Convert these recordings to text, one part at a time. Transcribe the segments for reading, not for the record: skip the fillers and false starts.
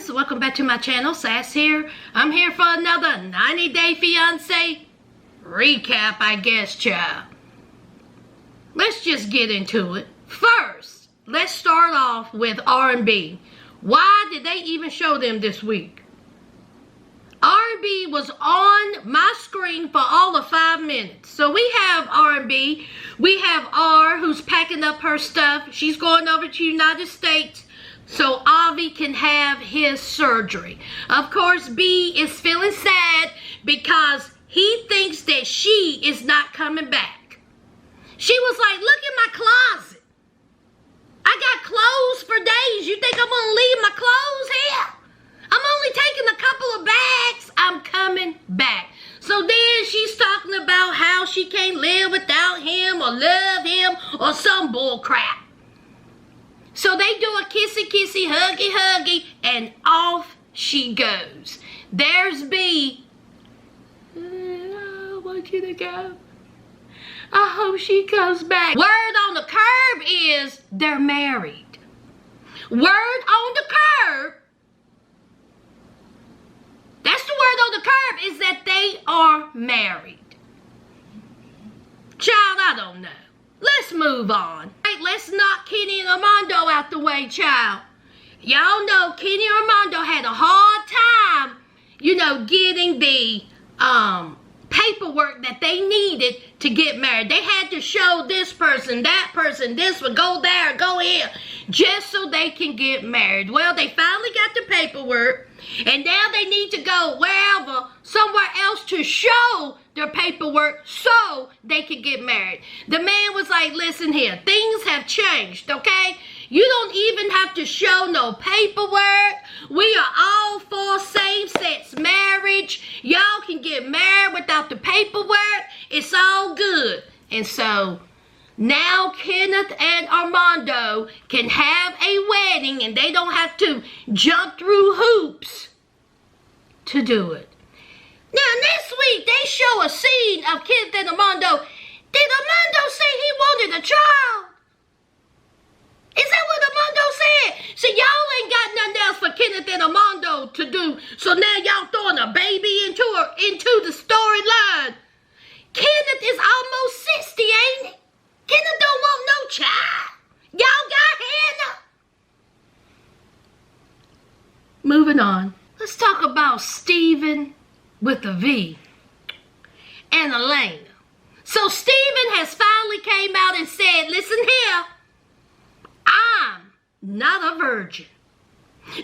guys, welcome back to my channel. Sass here. I'm here for another 90-day fiance recap, I guess, child. Let's just get into it. First, let's start off with R&B. Why did they even show them this week? R&B was on my screen for all of 5 minutes. So we have R&B. We have R, who's packing up her stuff. She's going over to the United States so Avi can have his surgery. Of course, B is feeling sad because he thinks that she is not coming back. She was like, look at my closet. I got clothes for days. You think I'm going to leave my clothes here? I'm only taking a couple of bags. I'm coming back. So then she's talking about how she can't live without him or love him or some bull crap. So they do a kissy, huggy, and off she goes. There's B. I want you to go. I hope she comes back. Word on the curb is they're married. Word on the curb. That's the word on the curb, is that they are married. Child, I don't know. Let's move on. Hey, let's knock Kenny and Armando out the way, child. Y'all know Kenny and Armando had a hard time, getting the paperwork that they needed to get married. They had to show this person, that person, this one, go there, go here, just so they can get married. Well, they finally got the paperwork, and now they need to go wherever, somewhere else to show their paperwork so they can get married. The man was like, listen here, things have changed, okay? You don't even have to show no paperwork. We are all for same-sex marriage. Y'all can get married without the paperwork. It's all good. And so now Kenneth and Armando can have a wedding and they don't have to jump through hoops to do it. Now this week they show a scene of Kenneth and Armando. Did Armando say he wanted a child? Is that what Armando said? See, y'all ain't got nothing else for Kenneth and Armando to do. So now y'all throwing a baby into the storyline. Kenneth is almost 60, ain't he? Kenneth don't want no child. Y'all got Hannah. Moving on. Let's talk about Stephen with a V and Elena. So Stephen has finally came out and said, listen here. I'm not a virgin.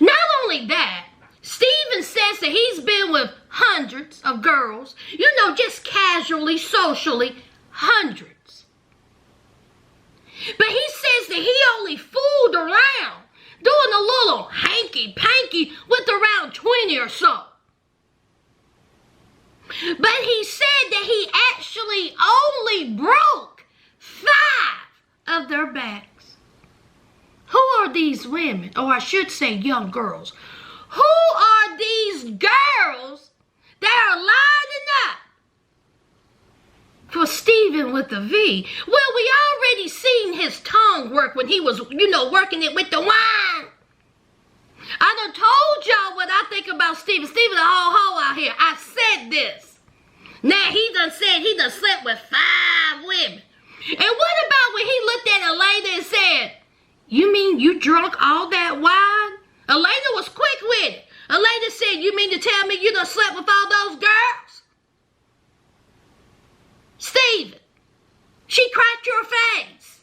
Not only that, Stephen says that he's been with hundreds of girls, just casually, socially, hundreds. But he says that he only fooled around, doing a little hanky-panky with around 20 or so. But he said that he actually only broke 5 of their backs. Who are these women, or I should say young girls? Who are these girls that are lining up for Stephen with a V? Well, we already seen his tongue work when he was, working it with the wine. I done told y'all what I think about Stephen. Stephen a ho-ho out here. I said this. Now, he done said he done slept with 5 women. And what about when he looked at Elena and said, you mean you drunk all that wine? Elena was quick with it. Elena said, you mean to tell me you done slept with all those girls? Stephen, she cracked your face.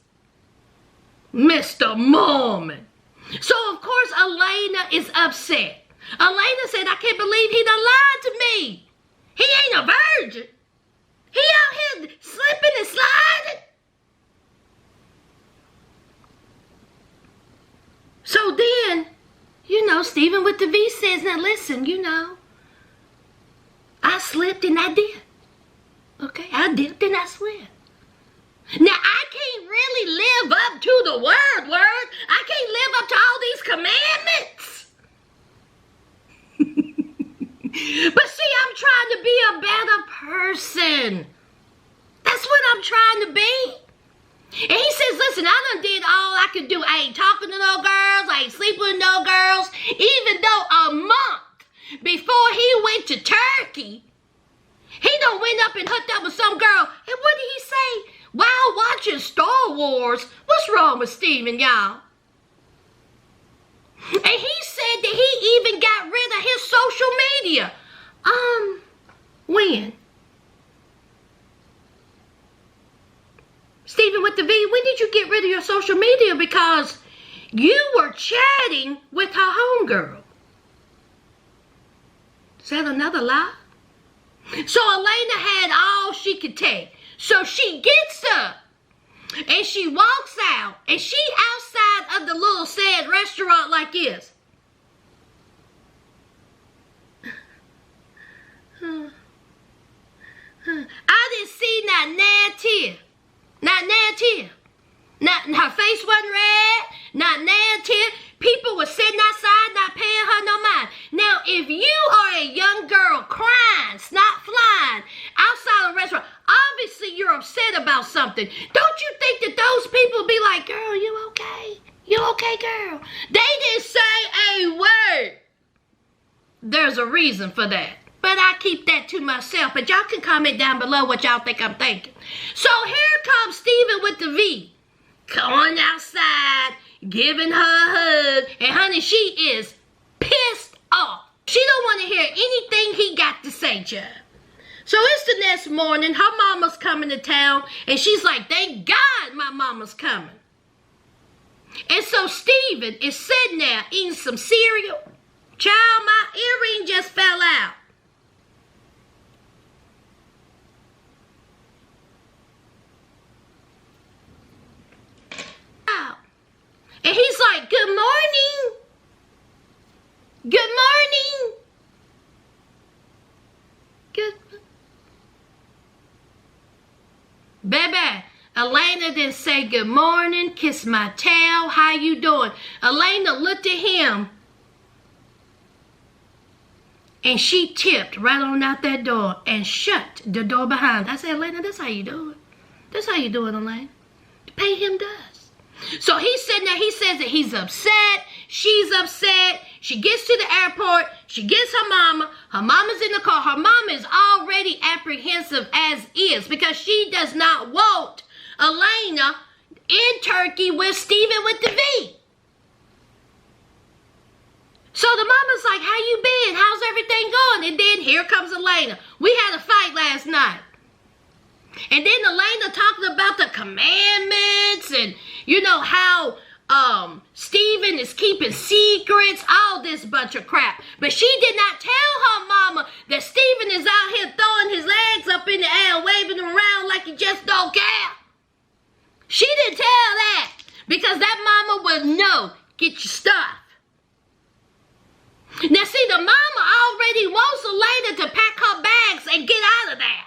Mr. Mormon. So, of course, Elena is upset. Elena said, I can't believe he done lied to me. He ain't a virgin. He out here slipping and sliding. So then, Stephen with the V says, now listen, I slipped and I did. Okay, I dipped and I slipped. Now, I can't really live up to the word. I can't live up to all these commandments. But see, I'm trying to be a better person. That's what I'm trying to be. And he says, listen, I done did all I could do. I ain't talking to no girls. I ain't sleeping with no girls. Even though a month before he went to Turkey, he done went up and hooked up with some girl. And what did he say? While watching Star Wars. What's wrong with Steven, y'all? And he said that he even got rid of his social media. When? Steven with the V, when did you get rid of your social media? Because you were chatting with her homegirl. Is that another lie? So Elena had all she could take. So she gets up and she walks out and she outside of the little sad restaurant like this. I didn't see not tear. Not tear. Not her face wasn't red. Not tear. People were sitting outside not paying her no mind. Now, if you are a young girl crying, snot flying outside of a restaurant, obviously you're upset about something. Don't you think that those people be like, girl, you okay? You okay, girl? They didn't say a word. There's a reason for that. But I keep that to myself. But y'all can comment down below what y'all think I'm thinking. So here comes Steven with the V. Going outside, giving her a hug. And honey, she is pissed off. She don't want to hear anything he got to say, child. So it's the next morning. Her mama's coming to town. And she's like, thank God my mama's coming. And so Steven is sitting there eating some cereal. Child, my earring just fell out. And he's like, good morning. Good morning. Good. Baby, Elena didn't say good morning, kiss my tail, how you doing? Elena looked at him and she tipped right on out that door and shut the door behind. I said, Elena, that's how you do it. That's how you do it, Elena. Pay him dust. So he's sitting there, he says that he's upset, she's upset, she gets to the airport, she gets her mama's in the car, her mama is already apprehensive as is because she does not want Elena in Turkey with Steven with the V. So the mama's like, how you been? How's everything going? And then here comes Elena. We had a fight last night. And then Elena talking about the commandments and, you know, how Steven is keeping secrets, all this bunch of crap. But she did not tell her mama that Steven is out here throwing his legs up in the air, waving them around like he just don't care. She didn't tell that because that mama would know, get your stuff. Now see, the mama already wants Elena to pack her bags and get out of there.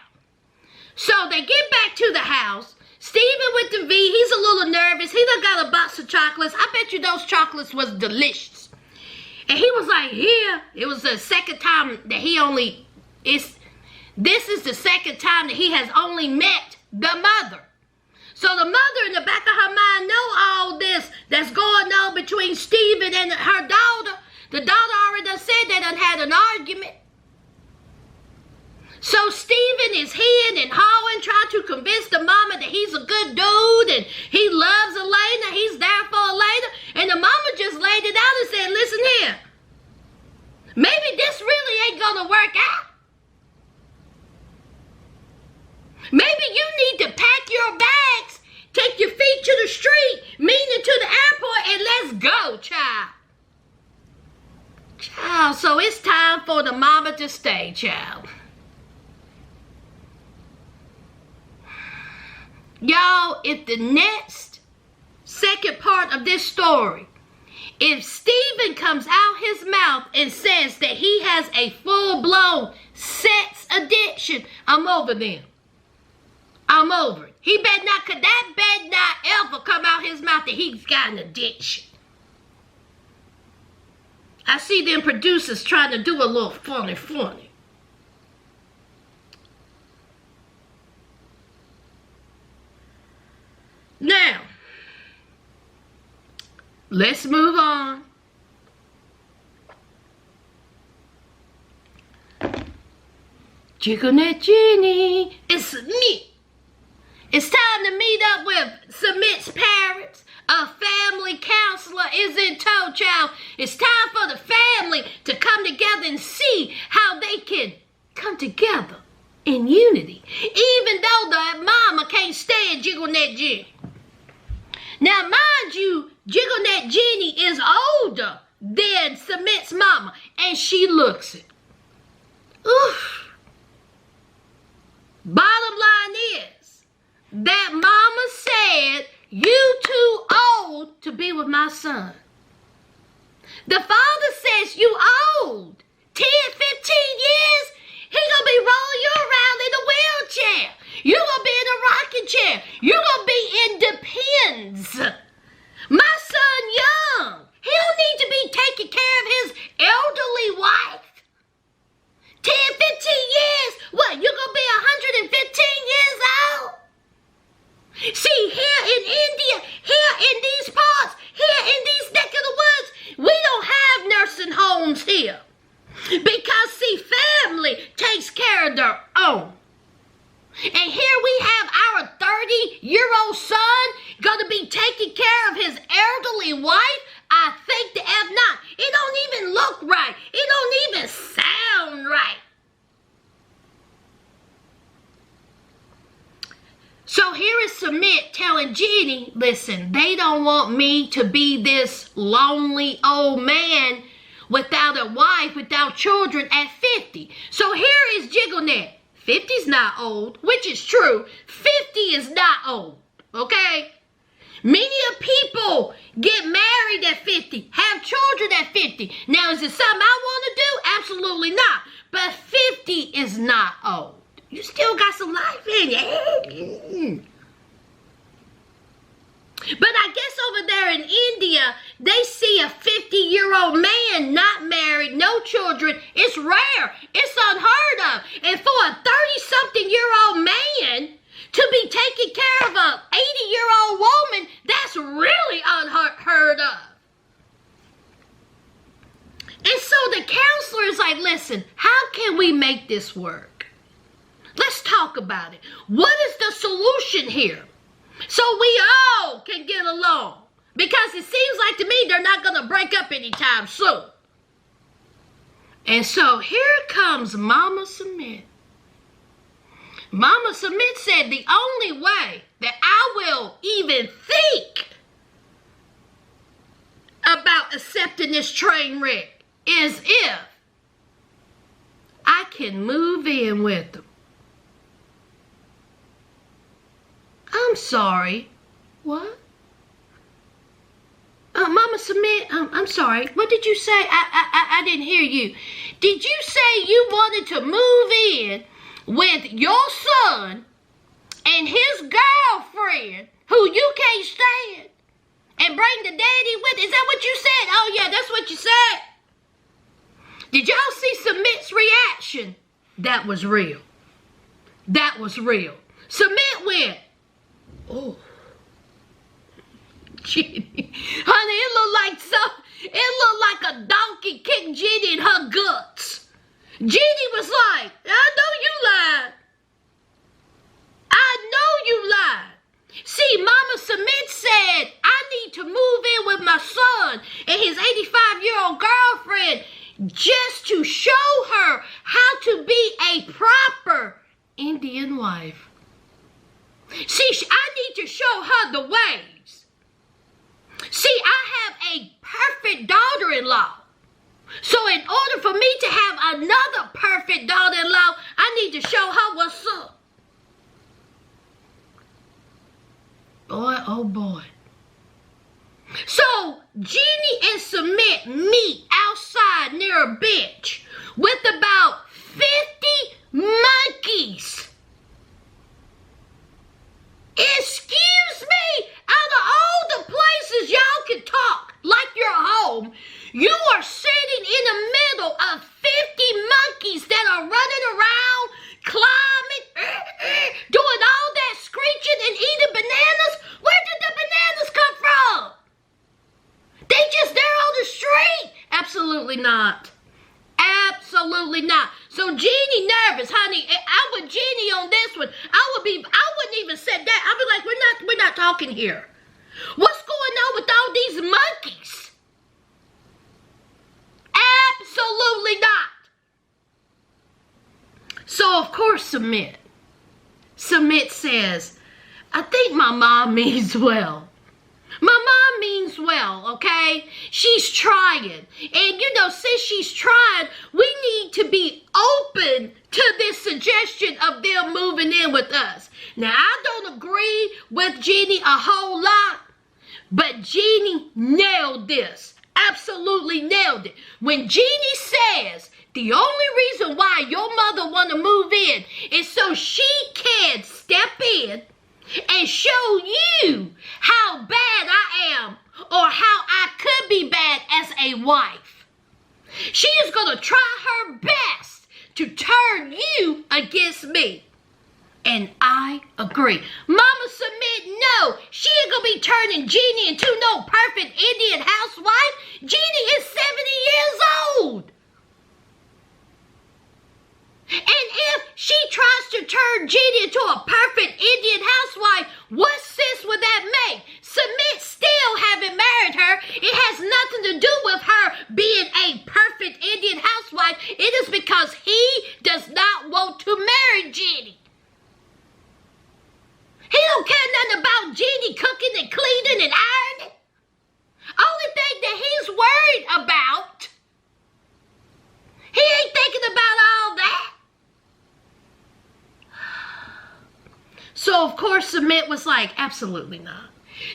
So they get back to the house. Steven with the V, he's a little nervous. He done got a box of chocolates. I bet you those chocolates was delicious. And he was like, here. It was the second time that this is the second time that he has only met the mother. So the mother in the back of her mind know all this that's going on between Steven and her daughter. The daughter already done said they done had an argument. So Steven is heeing and hawing, trying to convince the mama that he's a good dude and he loves Elena, he's there for Elena. And the mama just laid it out and said, listen here, maybe this really ain't gonna work out. Maybe you need to pack your bags, take your feet to the street, meaning to the airport, and let's go, child. Child, so it's time for the mama to stay, child. Y'all, if the next second part of this story, if Steven comes out his mouth and says that he has a full-blown sex addiction, I'm over them. I'm over it. He better not, cause that better not ever come out his mouth that he's got an addiction. I see them producers trying to do a little funny. Now, Let's move on. Jiggle Jenny, it's me. It's time to meet up with Submit's parents. A family counselor is in tow, child. It's time for the family to come together and see how they can come together in unity. Even though the mama can't stand Jiggle-Net Jenny. Now, mind you, Jiggle-Net Jenny is older than Submit's mama, and she looks it. Oof. Bottom line is that mama said, you too old to be with my son. The father says you old. 10, 15 years, he gonna be rolling you around in a wheelchair. You gonna be in a rocking chair. You gonna be in depends. My son young. He don't need to be taking care of his elderly wife. 10, 15 years? What, you gonna be 115 years old? See, here in India, here in these parts, here in these neck of the woods, we don't have nursing homes here. Because, see, family takes care of their own. And here we have our 30-year-old son gonna be taking care of his elderly wife? I think the F not. It don't even look right. It don't even sound right. So here is Submit telling Jenny, listen, they don't want me to be this lonely old man without a wife, without children at 50. So here is Jiggle-Net. 50's not old, which is true. 50 is not old, okay? Many of people get married at 50, have children at 50. Now, is it something I want to do? Absolutely not. But 50 is not old. You still got some life in you. But I guess over there in India, they see a 50-year-old man not married, no children. It's rare. It's unheard of. And for a 30-something-year-old man to be taking care of a 80-year-old woman, that's really unheard of. And so the counselor is like, listen, how can we make this work? Let's talk about it. What is the solution here? So we all can get along. Because it seems like to me they're not going to break up anytime soon. And so here comes Mama Submit. Mama Submit said the only way that I will even think about accepting this train wreck is if I can move in with them. I'm sorry. What? Mama Submit, I'm sorry. What did you say? I didn't hear you. Did you say you wanted to move in with your son and his girlfriend who you can't stand and bring the daddy with? Is that what you said? Oh, yeah, that's what you said. Did y'all see Submit's reaction? That was real. That was real. Submit went, oh, Jenny, honey, it looked like a donkey kicked Jenny in her guts. Jenny was like, I know you lied. I know you lied. See, Mama Submit said, I need to move in with my son and his 85-year-old girlfriend just to show her how to be a proper Indian wife. See, I need to show her the ways. See, I have a perfect daughter-in-law. So in order for me to have another perfect daughter-in-law, I need to show her what's up. Boy, oh boy. So Jenny and Submit meet outside near a bench with about 50 monkeys. Excuse me, out of all the places y'all can talk like you're home, you are sitting in the middle of 50 monkeys that are running around, climbing, doing all that screeching and eating bananas. Where did the bananas come from? Absolutely not. Absolutely not. So Jeannie nervous, honey. I'm with Jeannie on this one. I wouldn't even say that. I'd be like, we're not talking here. What's going on with all these monkeys? Absolutely not. So of course Submit says, I think my mom means well. My mom means well, okay? She's trying. And, since she's trying, we need to be open to this suggestion of them moving in with us. Now, I don't agree with Jeannie a whole lot, but Jeannie nailed this. Absolutely nailed it. When Jeannie says the only reason why your mother want to move in is so she can step in and show you how bad I am or how I could be bad as a wife. She is going to try her best to turn you against me. And I agree. Mama Submit, no. She ain't going to be turning Jeannie into no perfect Indian housewife. Jeannie is 70 years old. And if she tries to turn Jeannie into a perfect Indian housewife, what sense would that make? Submit still haven't married her. It has nothing to do with her being a perfect Indian housewife. It is because he does not want to marry Jeannie. He don't care nothing about Jeannie cooking and cleaning and ironing. Only thing that he's worried about, he ain't thinking about all that. So, of course, Submit was like, absolutely not.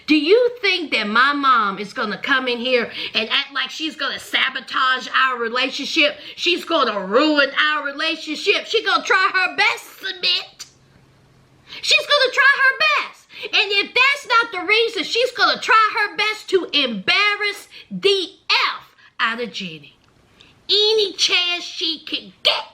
Do you think that my mom is going to come in here and act like she's going to sabotage our relationship? She's going to ruin our relationship. She's going to try her best, Submit. She's going to try her best. And if that's not the reason, she's going to try her best to embarrass the F out of Jeannie. Any chance she can get.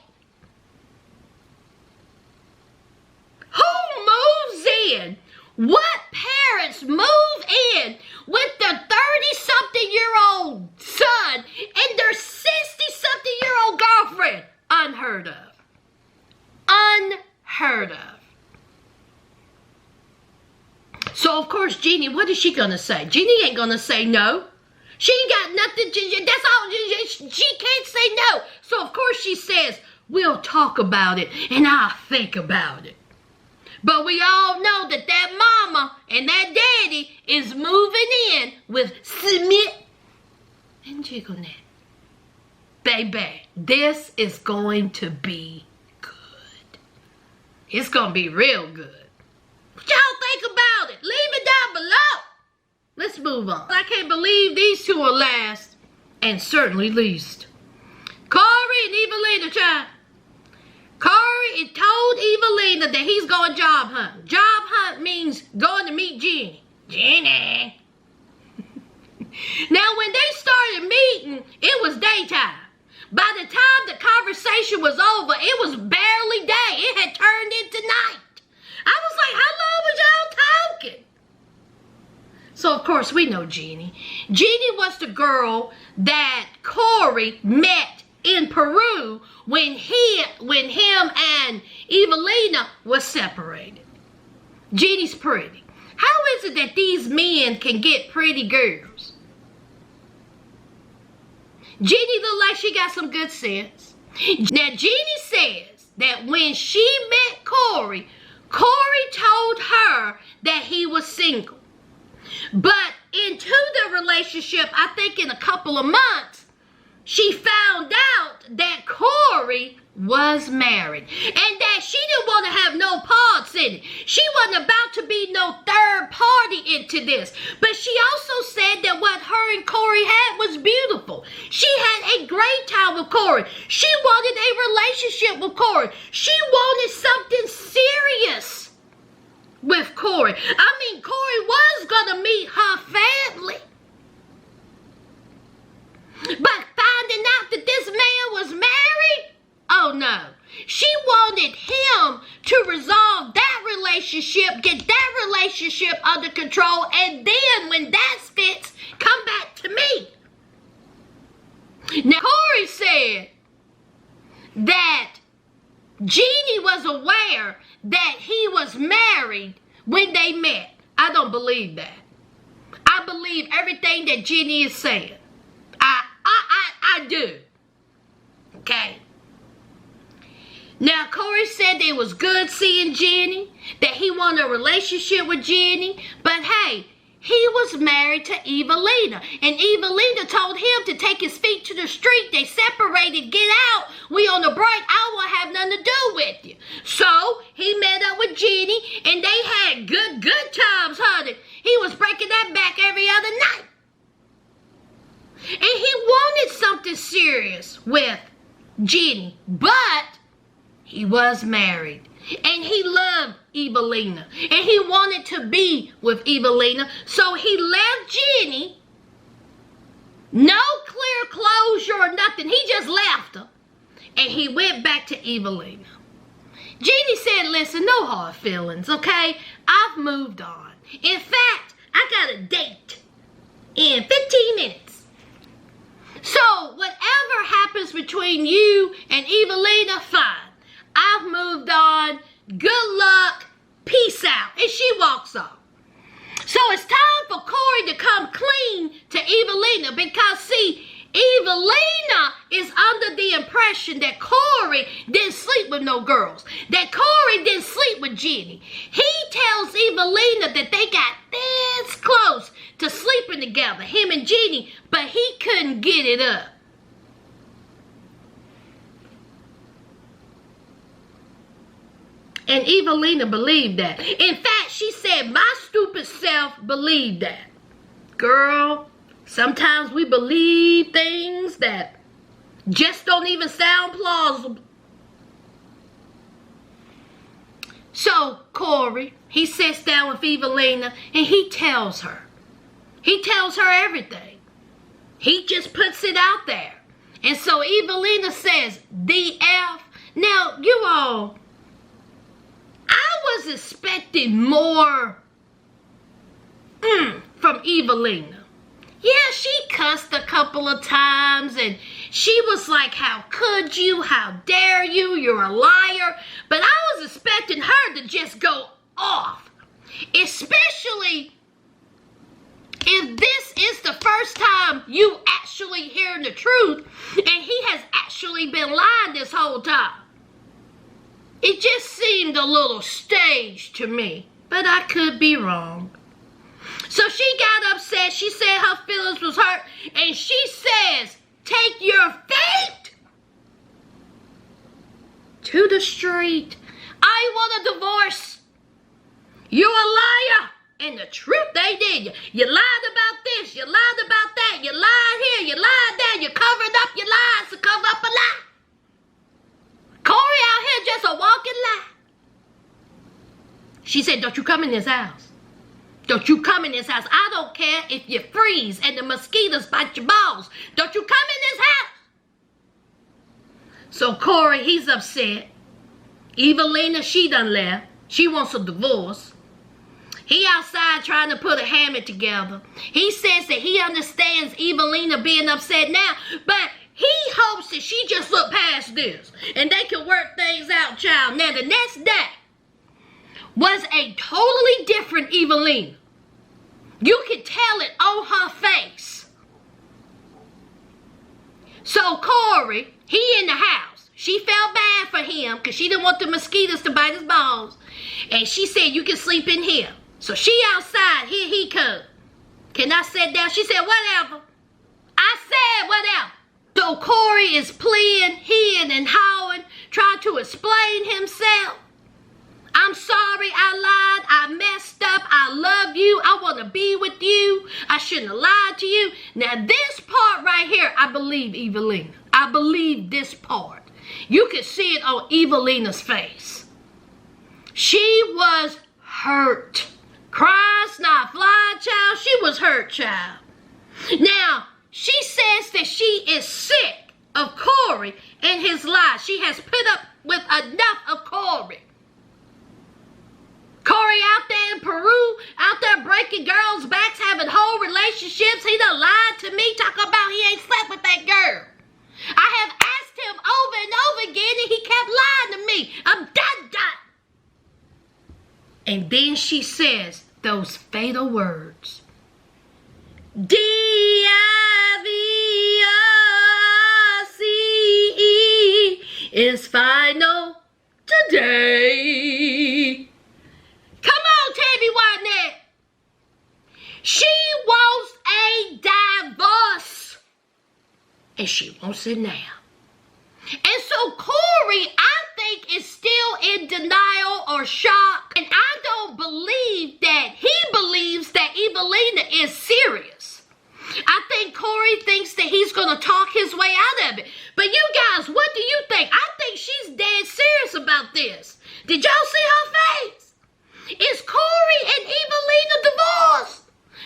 Who moves in? What parents move in with their 30-something-year-old son and their 60-something-year-old girlfriend? Unheard of. Unheard of. So, of course, Jeannie, what is she going to say? Jeannie ain't going to say no. She ain't got nothing to, that's all, she can't say no. So, of course, she says, we'll talk about it and I'll think about it. But we all know that that mama and that daddy is moving in with Submit and JiggleNet. Baby, this is going to be good. It's going to be real good. What y'all think about it? Leave it down below. Let's move on. I can't believe these two are last and certainly least. Corey and Evelina, child. Corey told Evelina that he's going job hunting. Job hunt means going to meet Jeannie. Jeannie. Now, when they started meeting, it was daytime. By the time the conversation was over, it was barely day. It had turned into night. I was like, how long was y'all talking? So, of course, we know Jeannie. Jeannie was the girl that Corey met in Peru when him and Evelina was separated. Jeannie's pretty. How is it that these men can get pretty girls? Jeannie look like she got some good sense. Now, Jeannie says that when she met Corey, Corey told her that he was single. But into the relationship, I think in a couple of months, she found out that Corey was married and that she didn't want to have no parts in it. She wasn't about to be no third party into this. But she also said that what her and Corey had was beautiful. She had a great time with Corey. She wanted a relationship with Corey. She wanted something serious with Corey. I mean, Corey was going to meet her family. But finding out that this man was married, oh no. She wanted him to resolve that relationship, get that relationship under control, and then when that fits, come back to me. Now, Corey said that Jeannie was aware that he was married when they met. I don't believe that. I believe everything that Jeannie is saying. I do. Okay. Now, Corey said it was good seeing Jeannie, that he wanted a relationship with Jeannie, but hey, he was married to Evelina, and Evelina told him to take his feet to the street. They separated. Get out. We on the break. I won't have nothing to do with you. So he met up with Jeannie, and they had good times, honey. He was breaking that back every other night. And he wanted something serious with Jeannie, but he was married. And he loved Evelina. And he wanted to be with Evelina. So he left Jeannie. No clear closure or nothing. He just left her. And he went back to Evelina. Jeannie said, listen, no hard feelings, okay? I've moved on. In fact, I got a date in 15 minutes. So whatever happens between you and Evelina, fine. I've moved on. Good luck. Peace out. And she walks off. So it's time for Corey to come clean to Evelina because, see, Evelina is under the impression that Corey didn't sleep with no girls. That Corey didn't sleep with Jeannie. He tells Evelina that they got this close to sleeping together, him and Jeannie, but he couldn't get it up. And Evelina believed that. In fact, she said, my stupid self believed that. Girl, sometimes we believe things that just don't even sound plausible. So, Corey, he sits down with Evelina and he tells her. He tells her everything. He just puts it out there. And so Evelina says, DF. Now, you all, I was expecting more from Evelina. Yeah, she cussed a couple of times and she was like, how could you? How dare you? You're a liar. But I was expecting her to just go off. Especially if this is the first time you actually hearing the truth and he has actually been lying this whole time. It just seemed a little staged to me, but I could be wrong. So she got upset. She said her feelings was hurt, and she says, take your fate to the street. I want a divorce. You're a liar. And the truth they did. You lied about this. You lied about that. You lied here. You lied there. You covered up your lies to cover up a lie. Corey out here just a walking lie. She said, don't you come in this house. Don't you come in this house. I don't care if you freeze and the mosquitoes bite your balls. Don't you come in this house. So Corey, he's upset. Evelina, she done left. She wants a divorce. He outside trying to put a hammock together. He says that he understands Evelina being upset now, but he hopes that she just look past this and they can work things out, child. Now, the next day was a totally different Evelina. You could tell it on her face. So Corey, he in the house. She felt bad for him because she didn't want the mosquitoes to bite his balls. And she said, you can sleep in here. So she outside. Here he come. Can I sit down? She said, whatever. I said, whatever. So Corey is pleading, heeing and hawing, trying to explain himself. I'm sorry, I lied, I messed up, I love you, I want to be with you, I shouldn't have lied to you. Now this part right here, I believe Evelina. I believe this part. You can see it on Evelina's face. She was hurt. Cries not fly, child. She was hurt, child. Now, she says that she is sick of Corey and his lies. She has put up with enough of Corey. Corey out there in Peru, out there breaking girls' backs, having whole relationships. He done lied to me, talking about he ain't slept with that girl. I have me. I'm done. And then she says those fatal words. D-I-V-O-C-E is final today. Come on, Tammy Wynette. She wants a divorce. And she wants it now. And so Corey, I think, is still in denial or shock. And I don't believe that he believes that Evelina is serious. I think Corey thinks that he's going to talk his way out of it. But you guys, what do you think? I think she's dead serious about this. Did y'all see her face? Is Corey and Evelina divorced?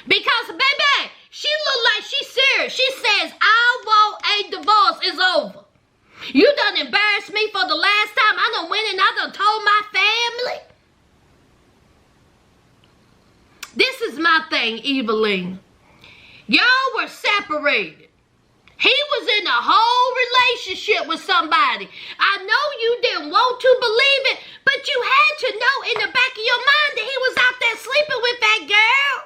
Because, baby, she look like she's serious. She says, I want a divorce. It's over. You done embarrassed me for the last time. I done went and I done told my family. This is my thing, Evelina. Y'all were separated. He was in a whole relationship with somebody. I know you didn't want to believe it, but you had to know in the back of your mind that he was out there sleeping with that girl.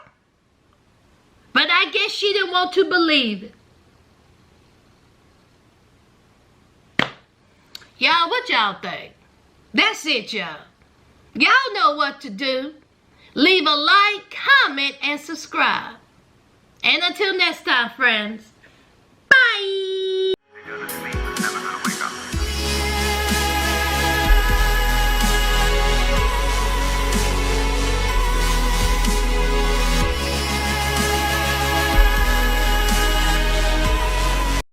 But I guess she didn't want to believe it. Y'all, what y'all think? That's it, y'all. Y'all know what to do. Leave a like, comment, and subscribe. And until next time, friends.